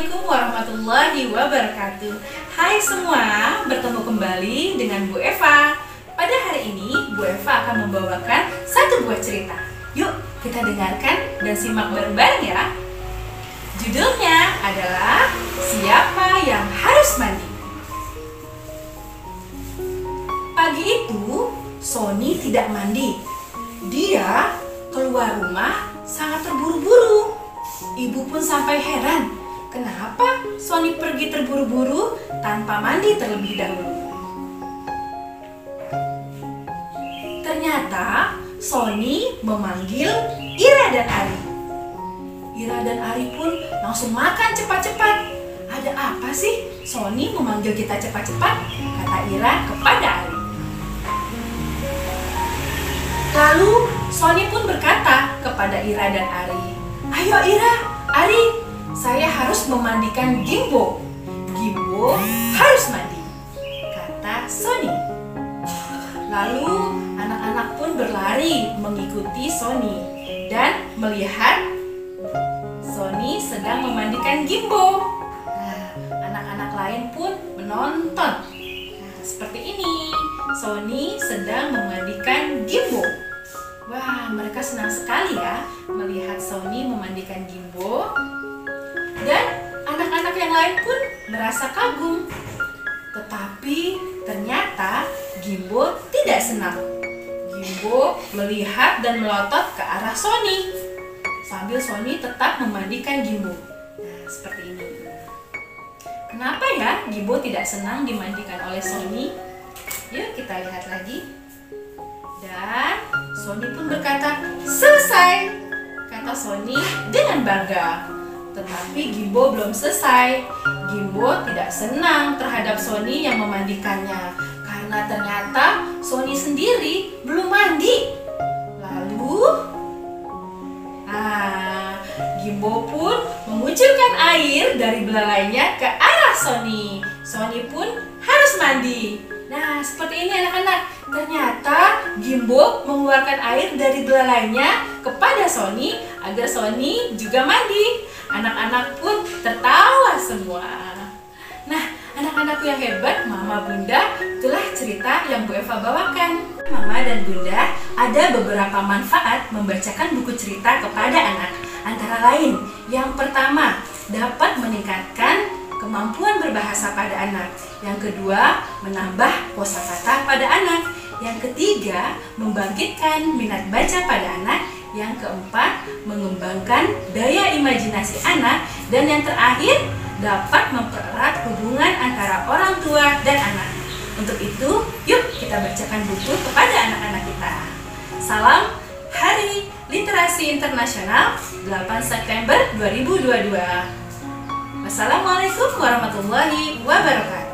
Assalamualaikum warahmatullahi wabarakatuh. Hai semua, bertemu kembali dengan Bu Eva. Pada hari ini, Bu Eva akan membawakan satu buah cerita. Yuk, kita dengarkan dan simak bareng-bareng ya. Judulnya adalah Siapa yang Harus Mandi. Pagi itu, Sony tidak mandi. Dia keluar rumah sangat terburu-buru. Ibu pun sampai heran, kenapa Sony pergi terburu-buru tanpa mandi terlebih dahulu. Ternyata Sony memanggil Ira dan Ari. Ira dan Ari pun langsung makan cepat-cepat. Ada apa sih Sony memanggil kita cepat-cepat? Kata Ira kepada Ari. Lalu Sony pun berkata kepada Ira dan Ari, "Ayo Ira, Ari, saya harus memandikan Gimbo. Gimbo harus mandi," kata Sony. Lalu anak-anak pun berlari mengikuti Sony dan melihat Sony sedang memandikan Gimbo. Nah, anak-anak lain pun menonton. Nah, seperti ini, Sony sedang memandikan Gimbo. Wah, mereka senang sekali ya melihat Sony memandikan Gimbo. Dan anak-anak yang lain pun merasa kagum. Tetapi ternyata Gimbo tidak senang. Gimbo melihat dan melotot ke arah Sony sambil Sony tetap memandikan Gimbo. Nah, seperti ini. Kenapa ya Gimbo tidak senang dimandikan oleh Sony? Yuk kita lihat lagi. Dan Sony pun berkata, "Selesai," kata Sony dengan bangga. Tetapi Gimbo belum selesai. Gimbo tidak senang terhadap Sony yang memandikannya karena ternyata Sony sendiri belum mandi. Lalu Gimbo pun mengucurkan air dari belalainya ke arah Sony. Sony pun harus mandi. Nah, seperti ini anak-anak. Ternyata Gimbo mengeluarkan air dari belalainya kepada Sony agar Sony juga mandi. Anak-anak pun tertawa semua. Nah, anak-anakku yang hebat, Mama Bunda, itulah cerita yang Bu Eva bawakan. Mama dan Bunda, ada beberapa manfaat membacakan buku cerita kepada anak. Antara lain, yang pertama, dapat meningkatkan kemampuan berbahasa pada anak. Yang kedua, menambah kosakata pada anak. Yang ketiga, membangkitkan minat baca pada anak. Yang keempat, mengembangkan daya imajinasi anak. Dan yang terakhir, dapat mempererat hubungan antara orang tua dan anak. Untuk itu, yuk kita bacakan buku kepada anak-anak kita. Salam Hari Literasi Internasional 8 September 2022. Wassalamualaikum warahmatullahi wabarakatuh.